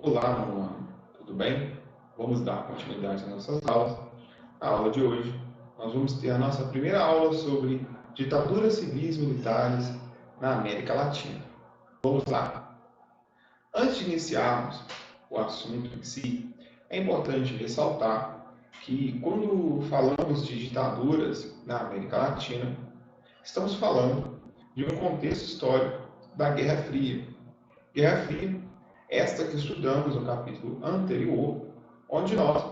Olá, meu nome, tudo bem? Vamos dar continuidade às nossas aulas. Na aula de hoje, nós vamos ter a nossa primeira aula sobre ditaduras civis militares na América Latina. Vamos lá. Antes de iniciarmos o assunto em si, é importante ressaltar que quando falamos de ditaduras na América Latina, estamos falando de um contexto histórico da Guerra Fria. Guerra Fria, esta que estudamos no capítulo anterior, onde nós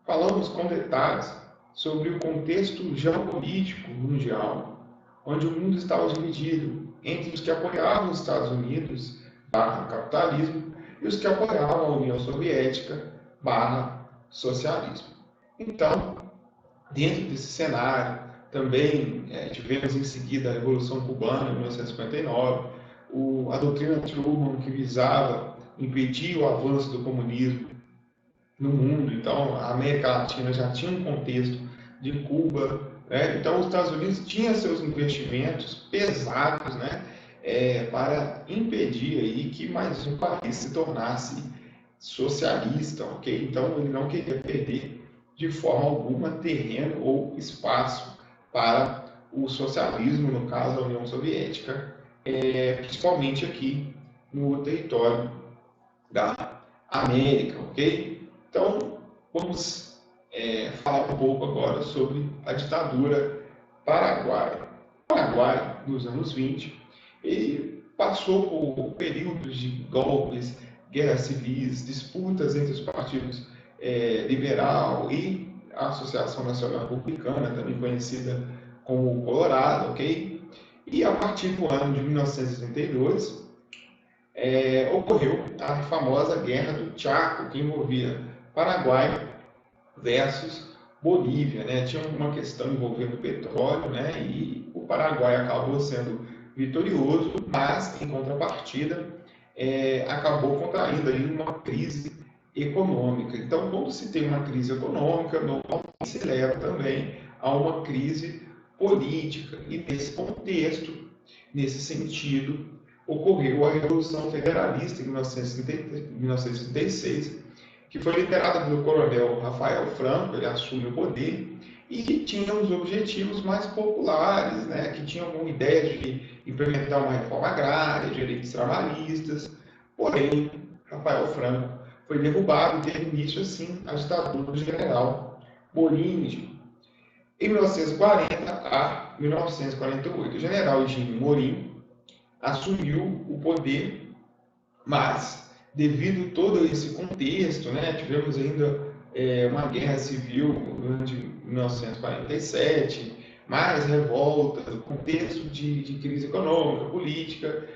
falamos com detalhes sobre o contexto geopolítico mundial, onde o mundo estava dividido entre os que apoiavam os Estados Unidos, capitalismo, e os que apoiavam a União Soviética, socialismo. Então, dentro desse cenário, também tivemos em seguida a Revolução Cubana, em 1959, a doutrina Truman, que visava impedir o avanço do comunismo no mundo. Então, a América Latina já tinha um contexto de Cuba, né? Então, os Estados Unidos tinham seus investimentos pesados, né, para impedir aí que mais um país se tornasse socialista, ok? Então, ele não queria perder de forma alguma terreno ou espaço para o socialismo, no caso, a União Soviética, principalmente aqui no território da América, ok? Então, vamos falar um pouco agora sobre a ditadura paraguaia. O Paraguai, nos anos 20, ele passou por períodos de golpes, guerras civis, disputas entre os partidos liberal e a Associação Nacional Republicana, também conhecida como Colorado, ok? E a partir do ano de 1962, ocorreu a famosa Guerra do Chaco, que envolvia Paraguai versus Bolívia, né? Tinha uma questão envolvendo petróleo, né? E o Paraguai acabou sendo vitorioso, mas, em contrapartida, acabou contraindo aí uma crise econômica. Então, quando se tem uma crise econômica, normalmente se leva também a uma crise política. E nesse contexto, nesse sentido, ocorreu a Revolução Federalista em 1936, que foi liderada pelo coronel Rafael Franco. Ele assume o poder e tinha os objetivos mais populares, né, que tinham uma ideia de implementar uma reforma agrária, direitos trabalhistas. Porém, Rafael Franco foi derrubado e teve início, assim, a ditadura do general Morim. Em 1940 a 1948, o general Higino Morim assumiu o poder, mas devido a todo esse contexto, né, tivemos ainda uma guerra civil durante 1947, mais revoltas, contexto de crise econômica, política,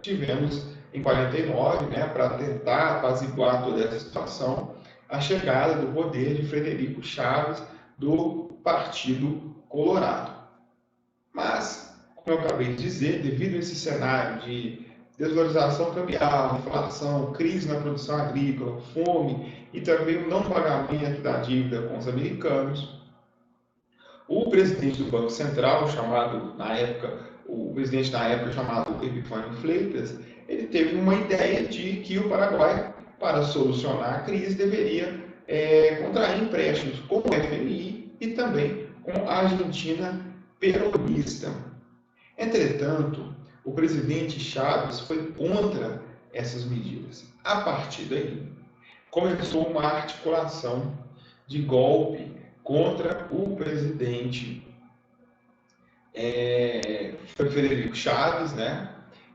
tivemos em 49, né, para tentar apaziguar toda essa situação, a chegada do poder de Frederico Chaves, do Partido Colorado. Mas, como eu acabei de dizer, devido a esse cenário de desvalorização cambial, inflação, crise na produção agrícola, fome e também o não pagamento da dívida com os americanos, o presidente do Banco Central, o presidente na época chamado Epifânio Fleitas, ele teve uma ideia de que o Paraguai, para solucionar a crise, deveria contrair empréstimos com o FMI e também com a Argentina peronista. Entretanto, o presidente Chaves foi contra essas medidas. A partir daí, começou uma articulação de golpe contra o presidente Frederico Chaves, né?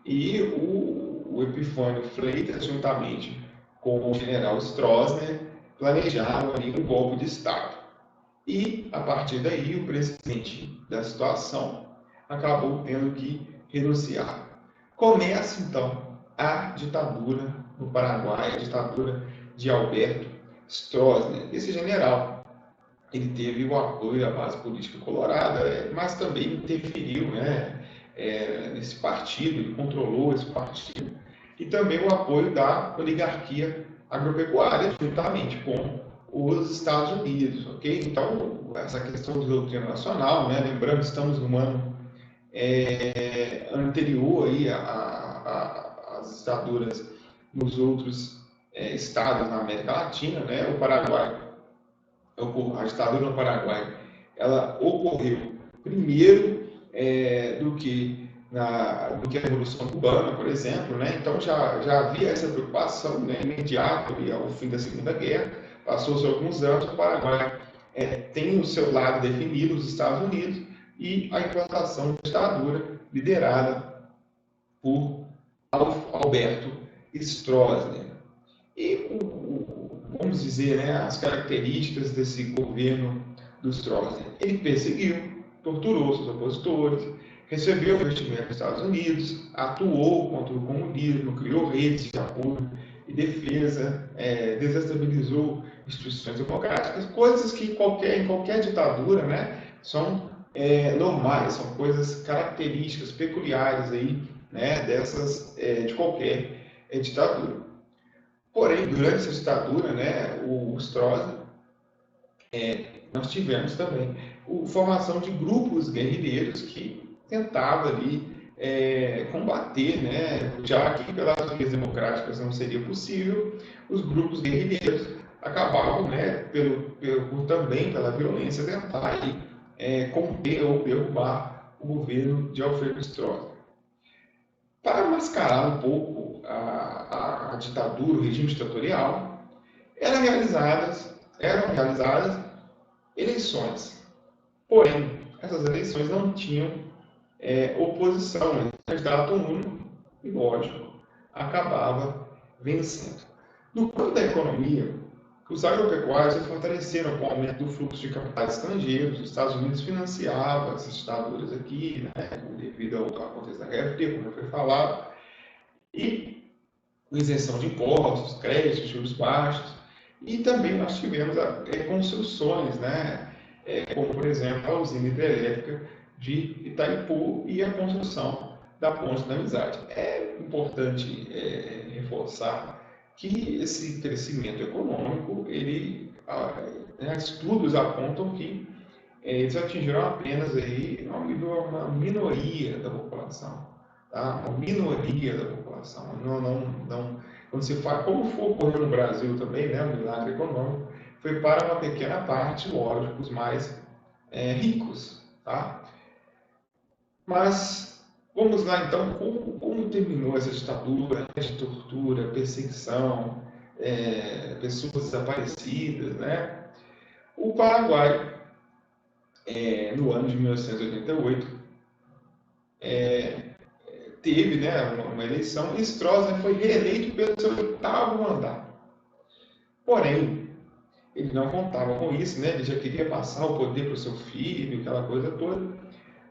E o Epifânio Freitas, juntamente com o general Stroessner, planejaram ali um golpe de Estado. E, a partir daí, o presidente da situação acabou tendo que renunciar. Começa, então, a ditadura no Paraguai, a ditadura de Alberto Stroessner. Esse general, ele teve o apoio da base política colorada, mas também interferiu, né, nesse partido, ele controlou esse partido, e também o apoio da oligarquia agropecuária, juntamente com os Estados Unidos, ok? Então, essa questão de doutrina nacional, né, lembrando, estamos num ano anterior aí às ditaduras nos outros estados na América Latina, né? O Paraguai, a ditadura no Paraguai, ela ocorreu primeiro do que a Revolução Cubana, por exemplo, né? Então já havia essa preocupação, né, imediata ao fim da Segunda Guerra. Passou-se alguns anos, o Paraguai tem o seu lado definido, os Estados Unidos, e a implantação da ditadura liderada por Alberto Stroessner. E, vamos dizer, né, as características desse governo do Stroessner. Ele perseguiu, torturou seus opositores, recebeu investimento dos Estados Unidos, atuou contra o comunismo, criou redes de apoio e defesa, desestabilizou instituições democráticas, coisas que em qualquer ditadura, né, são normais, são coisas características, peculiares aí, né, de qualquer ditadura. Porém, durante essa ditadura, né, o Stroessner, nós tivemos também a formação de grupos guerrilheiros que tentavam ali combater, né, já que pelas vias democráticas não seria possível, os grupos guerrilheiros acabavam, né, também pela violência, tentar conter ou derrubar o governo de Alfredo Stroessner. Para mascarar um pouco a ditadura, o regime ditatorial, eram realizadas eleições. Porém, essas eleições não tinham oposição, né? O candidato único, e lógico, acabava vencendo. No campo da economia, os agropecuários se fortaleceram com o aumento do fluxo de capitais estrangeiros. Os Estados Unidos financiavam essas ditaduras aqui, né, devido ao contexto da Guerra Fria, como já foi falado, e com isenção de impostos, créditos, juros baixos. E também nós tivemos construções, né, como, por exemplo, a usina hidrelétrica de Itaipu e a construção da Ponte da Amizade. É importante reforçar que esse crescimento econômico, estudos apontam que eles atingiram apenas aí uma minoria da população, tá? Uma minoria da população. Quando se fala, como for ocorrer no Brasil também, né, o milagre econômico, foi para uma pequena parte, lógico, os mais ricos, tá? Mas vamos lá então, como terminou essa ditadura de tortura, perseguição, pessoas desaparecidas, né? O Paraguai, no ano de 1988, teve, né, uma eleição e Stroessner foi reeleito pelo seu 8º mandato. Porém, ele não contava com isso, né? Ele já queria passar o poder para o seu filho, aquela coisa toda.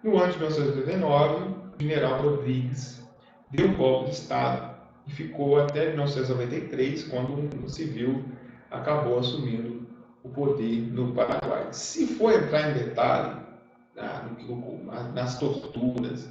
No ano de 1989, o general Rodrigues deu um golpe de Estado e ficou até 1993, quando um civil acabou assumindo o poder no Paraguai. Se for entrar em detalhe nas torturas,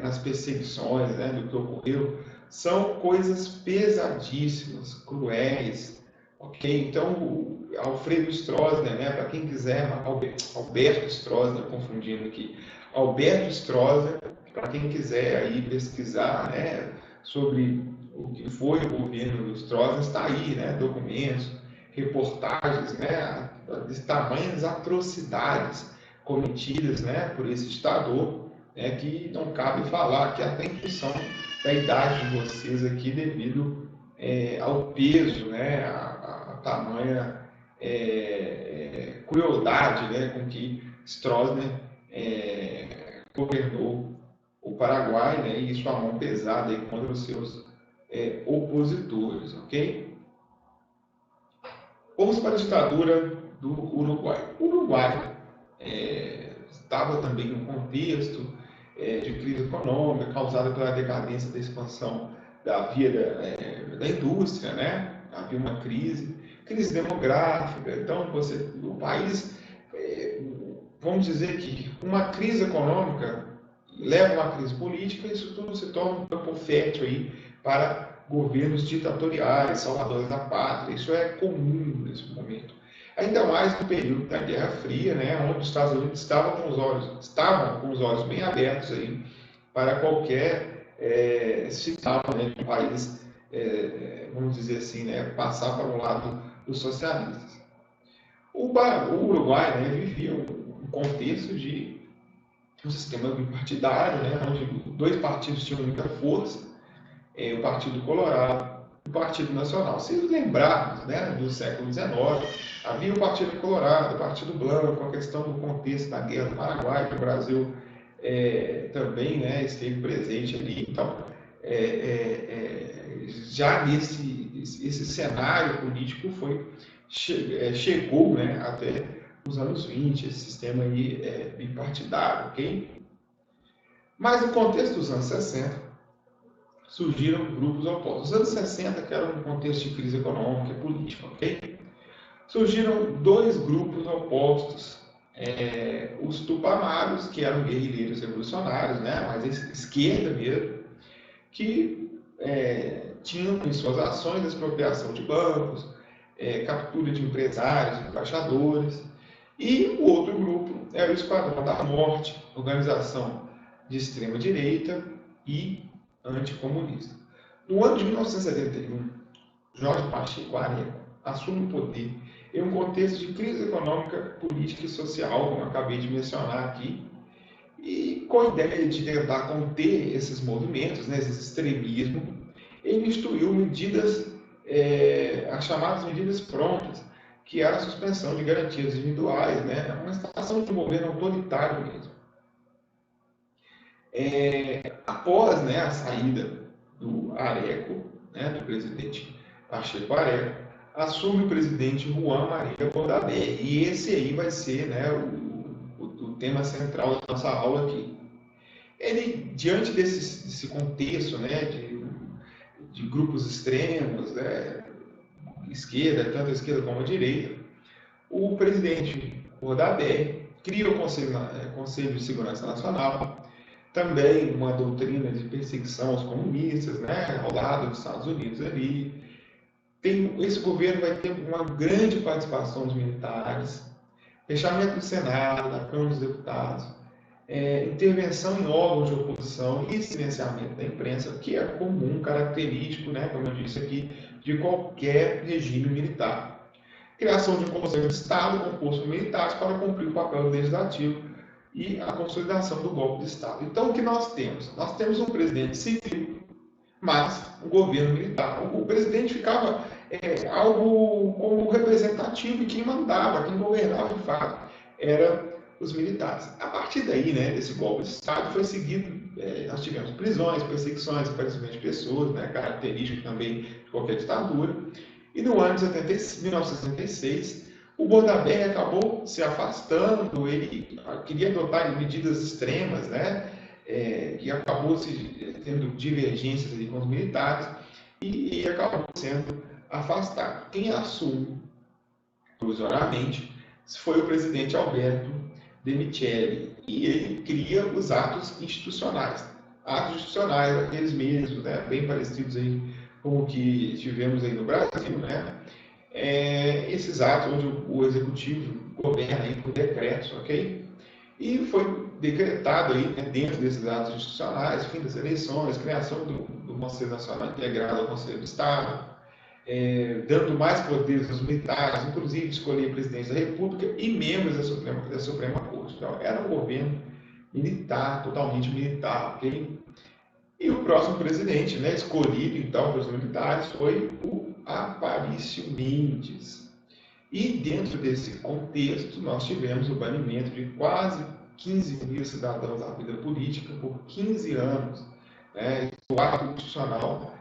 nas perseguições, né, do que ocorreu, são coisas pesadíssimas, cruéis, ok? Então, o Alfredo Stroessner, né, para quem quiser, Alberto Stroessner, confundindo aqui, Alberto Stroessner, para quem quiser aí pesquisar, né, sobre o que foi o governo do Stroessner, está aí, né, documentos, reportagens, né, de tamanhas atrocidades cometidas, né, por esse ditador, que não cabe falar, que até em função da idade de vocês aqui, devido ao peso, né, a tamanha crueldade, né, com que Stroessner governou o Paraguai, né, e sua mão pesada aí contra os seus opositores, ok? Vamos para a ditadura do Uruguai. O Uruguai estava também num contexto de crise econômica causada pela decadência da expansão da via da indústria, né? Havia uma crise demográfica. Então, o país, vamos dizer que uma crise econômica leva a uma crise política, e isso tudo se torna um campo fértil aí para governos ditatoriais, salvadores da pátria. Isso é comum nesse momento. Ainda mais no período da Guerra Fria, né, onde os Estados Unidos estavam com os olhos bem abertos aí para qualquer sinal, né, de um país vamos dizer assim, né, passar para o lado dos socialistas. O Uruguai, né, vivia um contexto de um sistema bipartidário, né, onde dois partidos tinham muita força, o Partido Colorado e o Partido Nacional. Se lembrarmos, né, do século XIX, havia o Partido Colorado, o Partido Blanco, com a questão do contexto da Guerra do Paraguai, que o Brasil também, né, esteve presente ali. Então, já esse cenário político chegou, né, até os anos 20, esse sistema aí bipartidário, ok? Mas no contexto dos anos 60, surgiram grupos opostos. Os anos 60, que era um contexto de crise econômica e política, ok? Surgiram dois grupos opostos. Os tupamaros, que eram guerrilheiros revolucionários, né, mas esquerda mesmo, que tinham em suas ações expropriação de bancos, captura de empresários, embaixadores, e o outro grupo era o Esquadrão da Morte, organização de extrema-direita e anticomunista. No ano de 1971, Jorge Pacheco Areco assume o poder em um contexto de crise econômica, política e social, como acabei de mencionar aqui, e com a ideia de tentar conter esses movimentos, né, esse extremismo, ele instituiu medidas, as chamadas medidas prontas, que era a suspensão de garantias individuais, né, uma instalação de um governo autoritário mesmo. Após, né, a saída do Areco, né, do presidente Pacheco Areco, assume o presidente Juan Maria Bordaberry. E esse aí vai ser, né, o tema central da nossa aula aqui. Ele, diante desse contexto, né, de grupos extremos, né, esquerda, tanto a esquerda como a direita, o presidente Bordaberry cria o Conselho de Segurança Nacional, também uma doutrina de perseguição aos comunistas, né, ao lado dos Estados Unidos ali. Esse governo vai ter uma grande participação dos militares, fechamento do Senado, da Câmara dos Deputados, intervenção em órgãos de oposição e silenciamento da imprensa, que é comum, característico, né, como eu disse aqui, de qualquer regime militar. Criação de um Conselho de Estado composto por militares para cumprir o papel legislativo e a consolidação do golpe de Estado. Então, o que nós temos? Nós temos um presidente civil, mas um governo militar. O presidente ficava algo como representativo, e quem mandava, quem governava de fato, eram os militares. A partir daí, né, desse golpe de Estado, foi seguido, nós tivemos prisões, perseguições, desaparecimento de pessoas, né, característico também de qualquer ditadura. E no ano de 1976, o Bordaberry acabou se afastando, ele queria adotar medidas extremas, né, e acabou tendo divergências ali com os militares e acabou sendo afastado. Quem assume provisoriamente foi o presidente Alberto de Michele, e ele cria os atos institucionais. Atos institucionais, aqueles mesmos, né, bem parecidos aí com o que tivemos aí no Brasil, né? Esses atos onde o executivo governa aí por decretos, ok? E foi decretado aí, né, dentro desses atos institucionais, fim das eleições, criação do Conselho Nacional Integrado ao Conselho do Estado, dando mais poderes aos militares, inclusive escolher presidente da República e membros da Suprema Corte. Então, era um governo militar, totalmente militar, ok? E o próximo presidente, né, escolhido então pelos militares, foi o Aparício Mendes. E dentro desse contexto, nós tivemos o banimento de quase 15 mil cidadãos da vida política por 15 anos. Né? O ato constitucional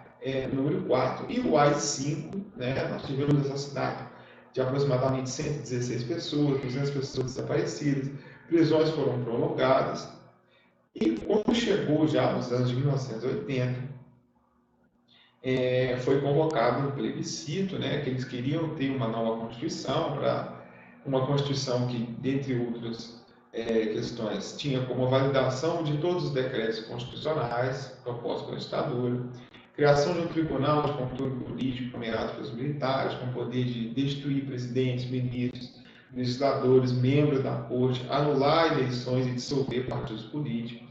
número 4. E o AI-5, né, nós tivemos o assassinato de aproximadamente 116 pessoas, 200 pessoas desaparecidas, prisões foram prolongadas. E quando chegou já nos anos de 1980, foi convocado um plebiscito, né, que eles queriam ter uma nova Constituição, uma Constituição que, dentre outras questões, tinha como validação de todos os decretos constitucionais propostos pela ditadura, criação de um tribunal de controle político nomeado pelos militares, com poder de destituir presidentes, ministros, legisladores, membros da corte, anular eleições e dissolver partidos políticos,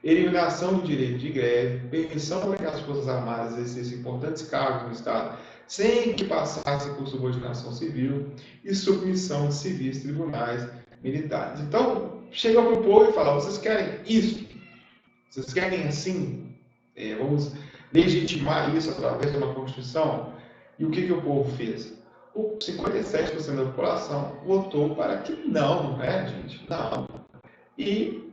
eliminação do direito de greve, permissão para que as Forças Armadas exercessem importantes cargos no Estado sem que passassem por subordinação civil e submissão de civis, tribunais, militares. Então, chega para o povo e fala, vocês querem isso? Vocês querem assim? Vamos legitimar isso através de uma Constituição? E o que o povo fez? O 57% da população votou para que não, né, gente? Não. E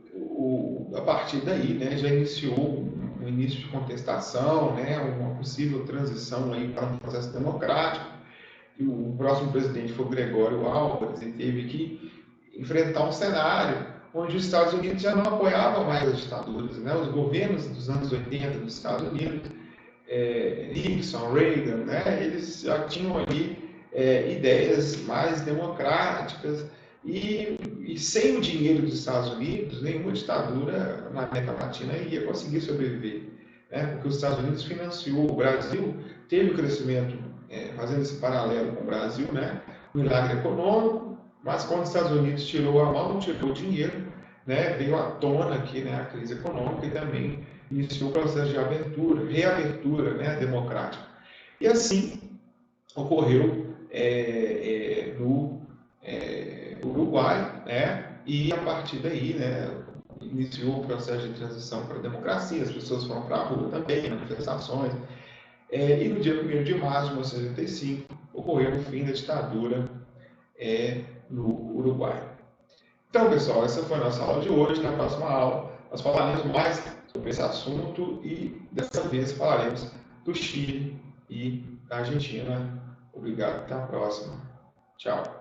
a partir daí, né, já iniciou um início de contestação, né, uma possível transição aí para um processo democrático. E o próximo presidente foi o Gregório Álvares e teve que enfrentar um cenário onde os Estados Unidos já não apoiavam mais as ditaduras, né? Os governos dos anos 80 dos Estados Unidos, Nixon, Reagan, né? Eles já tinham ali ideias mais democráticas e sem o dinheiro dos Estados Unidos, nenhuma ditadura na América Latina ia conseguir sobreviver, né? Porque os Estados Unidos financiou, o Brasil teve o crescimento, fazendo esse paralelo com o Brasil, né? Um milagre econômico, mas quando os Estados Unidos tirou a mão, tirou o dinheiro, né? Veio à tona aqui, né, a crise econômica e também iniciou o processo de abertura, reabertura, né, democrática. E assim ocorreu no Uruguai, né? E a partir daí, né, iniciou o processo de transição para a democracia, as pessoas foram para a rua também, manifestações. E no dia 1º de março de 1985 ocorreu o fim da ditadura no Uruguai. Então, pessoal, essa foi a nossa aula de hoje. Na próxima aula, nós falaremos mais sobre esse assunto e, dessa vez, falaremos do Chile e da Argentina. Obrigado, até a próxima. Tchau.